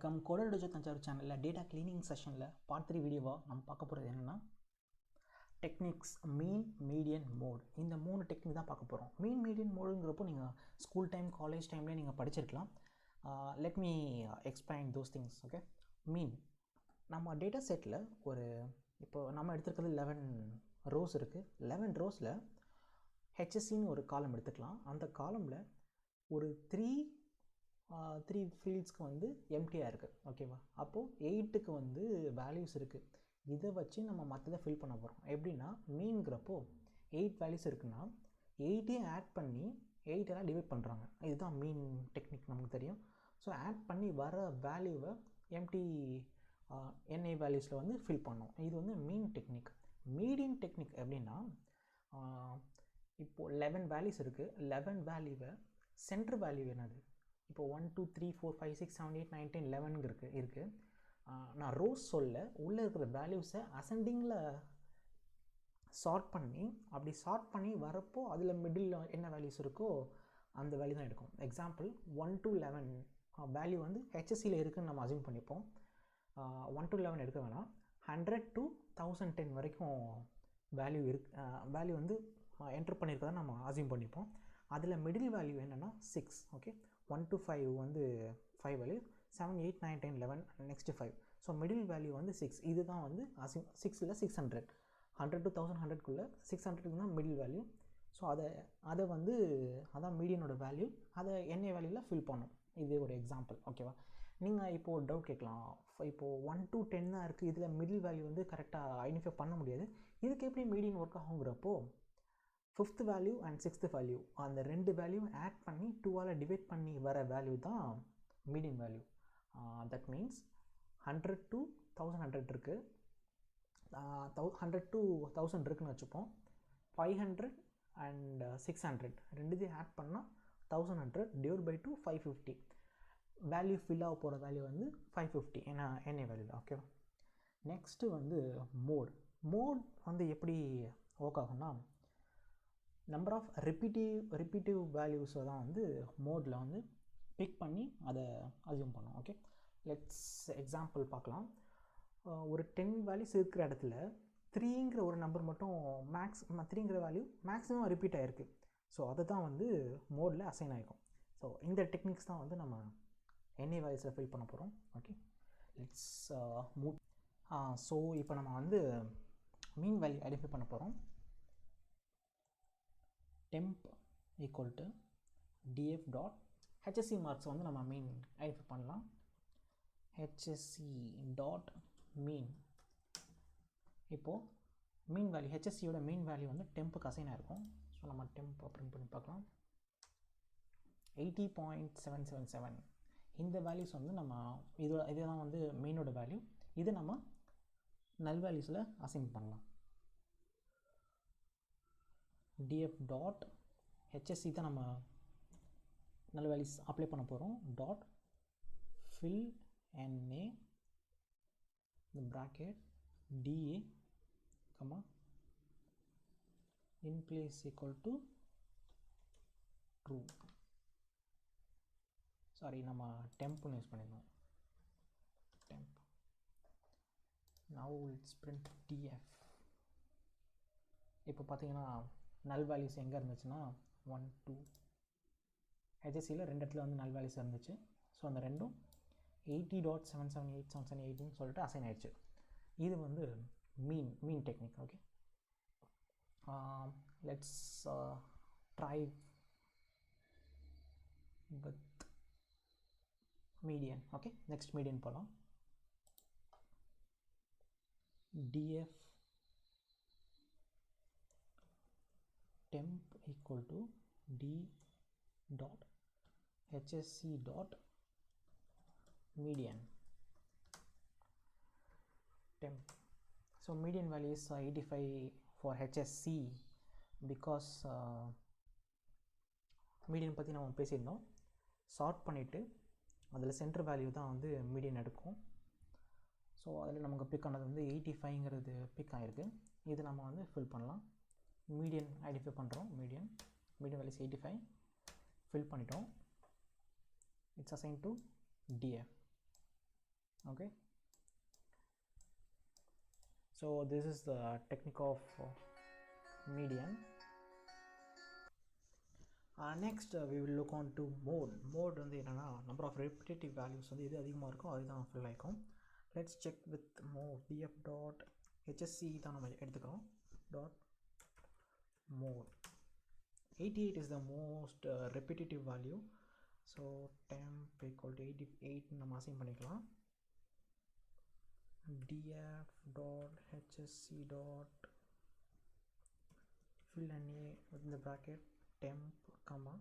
Welcome Coderdojo Thanjavur சேனலில் data cleaning செஷனில் part 3 வீடியோவாக நம்ம பார்க்க போகிறது என்னென்னா டெக்னிக்ஸ் மீன் மீடியன் மோட். இந்த 3 டெக்னிக் தான் பார்க்க போகிறோம். மீன் மீடியன் மோடுங்கிறப்போ நீங்கள் ஸ்கூல் டைம் காலேஜ் டைம்லேயே நீங்கள் படிச்சிருக்கலாம். Let me explain those things. Okay, mean நம்ம டேட்டா செட்டில் இப்போ நம்ம எடுத்துருக்கிறது 11 ரோஸ் இருக்குது. 11 ரோஸில் ஹெச்எஸ்சின்னு ஒரு காலம் எடுத்துக்கலாம். அந்த காலமில் ஒரு த்ரீ ஃபீல்ட்ஸ்க்கு எம்டியாக இருக்குது. ஓகேவா? அப்போது 8க்கு வேல்யூஸ் இருக்குது. இதை வச்சு நம்ம மற்றதை ஃபில் பண்ண போகிறோம். எப்படின்னா மீன்கிறப்போ 8 வேல்யூஸ் இருக்குன்னா 8ஐயும் ஆட் பண்ணி 8 டிவைட் பண்ணுறாங்க. இதுதான் மீன் டெக்னிக், நமக்கு தெரியும். ஸோ ஆட் பண்ணி வர வேல்யூவை எம்டி என்ஐ வேல்யூஸில் ஃபில் பண்ணோம். இது மீன் டெக்னிக். மீடியன் டெக்னிக் எப்படின்னா இப்போது 11 வேல்யூஸ் இருக்குது. 11 வேல்யூவை சென்டர் வேல்யூ என்னது? இப்போ 1 2 3 4 5 6 7 8 9 10 11 இருக்குது. நான் ரோஸ் சொல்ல உள்ளே இருக்கிற வேல்யூஸை அசெண்டிங்கில் சார்ட் பண்ணி வரப்போ அதில் மிடில் என்ன வேல்யூஸ் இருக்கோ அந்த வேல்யூ தான் எடுக்கும். எக்ஸாம்பிள் 1 to 11 வேல்யூ ஹெச்எஸ்சியில் இருக்குதுன்னு நம்ம அசியூம் பண்ணிப்போம். 1 to 11 எடுக்க வேணாம். 100 to 1010 வரைக்கும் வேல்யூ வேல்யூ என்டர் பண்ணியிருக்கதான் நம்ம அசியூம் பண்ணிப்போம். அதில் மிடில் வேல்யூ என்னென்னா 6. Okay, 1 to 5 5 value, 7 8 9 10 11 next 5. So middle value 6. இது தான் அசியூம் 6ல் 600 100 to 1100க்குள்ளே 600 தான் மிடில் வேல்யூ. ஸோ அதான் மீடியனோட வேல்யூ. அதை என்ஏ வேல்யூவில் ஃபில் பண்ணும். இது ஒரு எக்ஸாம்பிள். ஓகேவா? நீங்கள் இப்போது டவுட் கேட்கலாம், இப்போது 1 to 10 தான் இருக்குது, இதில் மிடில் வேல்யூ கரெக்டாக ஐடென்டிஃபை பண்ண முடியாது, இதுக்கு எப்படி மீடியன் ஒர்க் ஆகுங்கிறப்போ 5th value and 6th value அந்த 2 வேல்யூ ஆட் பண்ணி 2ஆல் டிவைட் பண்ணி வர வேல்யூ தான் median value. That means 100 to 1100 இருக்குது. 100 to 1000 இருக்குன்னு வச்சுப்போம். 500 அண்ட் 600 ரெண்டுத்தையும் ஆட் பண்ணால் 1100 டிவைட் பை 2 550. வேல்யூ ஃபில் ஆக போகிற வேல்யூ 550 ஏன்னா என்ஏ வேல்யூவில். ஓகேவா? நெக்ஸ்ட்டு மோட் எப்படி ஒர்க் ஆகும்னா நம்பர் ஆஃப் ரிப்பீட்டிவ் வேல்யூஸை தான் மோடில் பிக் பண்ணி அதை அசியூம் பண்ணோம். ஓகே, லெட்ஸ் எக்ஸாம்பிள் பார்க்கலாம். ஒரு 10 வேல்யூஸ் இருக்கிற இடத்துல 3ங்கிற ஒரு நம்பர் மட்டும் 3ங்கிற வேல்யூ மேக்ஸிமம் ரிப்பீட் ஆகிருக்கு. ஸோ அதை தான் மோடில் அசைன் ஆகிருக்கும். ஸோ இந்த டெக்னிக்ஸ் தான் நம்ம என்ஏ வேல்யூஸில் ஃபில் பண்ண போகிறோம். Okay, let's move. ஸோ இப்போ நம்ம மீன் வேல்யூ ஐடென்டிஃபை பண்ண போகிறோம். temp equal to df dot hsc marks நம்ம மீன் ஐடென்டிஃபை பண்ணலாம். hsc dot mean. இப்போது மீன் வேல்யூ ஹெச்எஸ்சியோட மீன் வேல்யூ டெம்புக்கு அசைனாக இருக்கும். ஸோ நம்ம டெம்ப் பிரிண்ட் பண்ணி பார்க்கலாம். 80.777 இந்த வேல்யூஸ் நம்ம இதுதான் மீனோட வேல்யூ. இது நம்ம நல் வேல்யூஸில் அசைன் பண்ணலாம். df டாட் ஹெச்எஸ்சி தான் நம்ம நல்ல வேல்யூஸ் அப்ளை பண்ண போகிறோம். டாட் ஃபில் என்ஏ இந்த bracket DA comma in place equal to true. Sorry, நம்ம டெம்ப்னு யூஸ் பண்ணிடணும். Temp. Now it's print DF. இப்போ பார்த்தீங்கன்னா நல் வேல்யூஸ் எங்கே இருந்துச்சுன்னா 1 2 ஹெச்எஸ்சியில் 2 இடத்துல நல் வேல்யூஸ் இருந்துச்சு. ஸோ அந்த ரெண்டும் 80.7787718 சொல்லிட்டு அசைன் ஆயிடுச்சு. இது mean technique. Okay, let's try with median. Okay, next median போகலாம். df temp equal to d dot hsc dot median temp. So median value is 85 for hsc because median பற்றி நம்ம பேசியிருந்தோம். சார்ட் பண்ணிவிட்டு அதில் சென்டர் வேல்யூ தான் median எடுக்கும். So அதில் நமக்கு பிக் ஆனது 85ங்கிறது பிக் ஆகிருக்கு. இது நம்ம ஃபில் பண்ணலாம். மீடியன் ஐடென்டிஃபை பண்ணுறோம். மீடியன் வேல்யூஸ் 85 ஃபில் பண்ணிட்டோம். It's assign to df. Okay, so this is the technique of median. Next we will look on to mode வந்து என்னன்னா number of repetitive values வந்து எது அதிகமாக இருக்கும் அதுதான் fill ஆகிக்கும். Let's check with mode. df dot hsc தான் நம்ம எடுத்துக்கிறோம். dot mode 88 is the most repetitive value, so temp equal to 88 நம்ம அசைன் பண்ணிக்கலாம். df dot hsc dot fillna within the bracket temp comma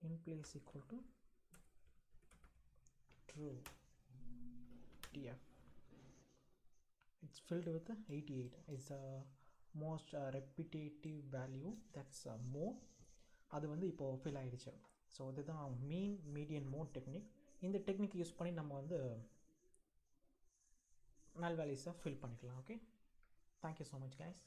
in place equal to true. df it's filled with 88. It's the most repetitive value, that's mode. அது வந்து இப்போ fill ஆகிடுச்சு. So இதுதான் mean median mode technique. இந்த technique use பண்ணி நம்ம வந்து நல் வேல்யூஸை ஃபில் பண்ணிக்கலாம். Okay, thank you so much guys.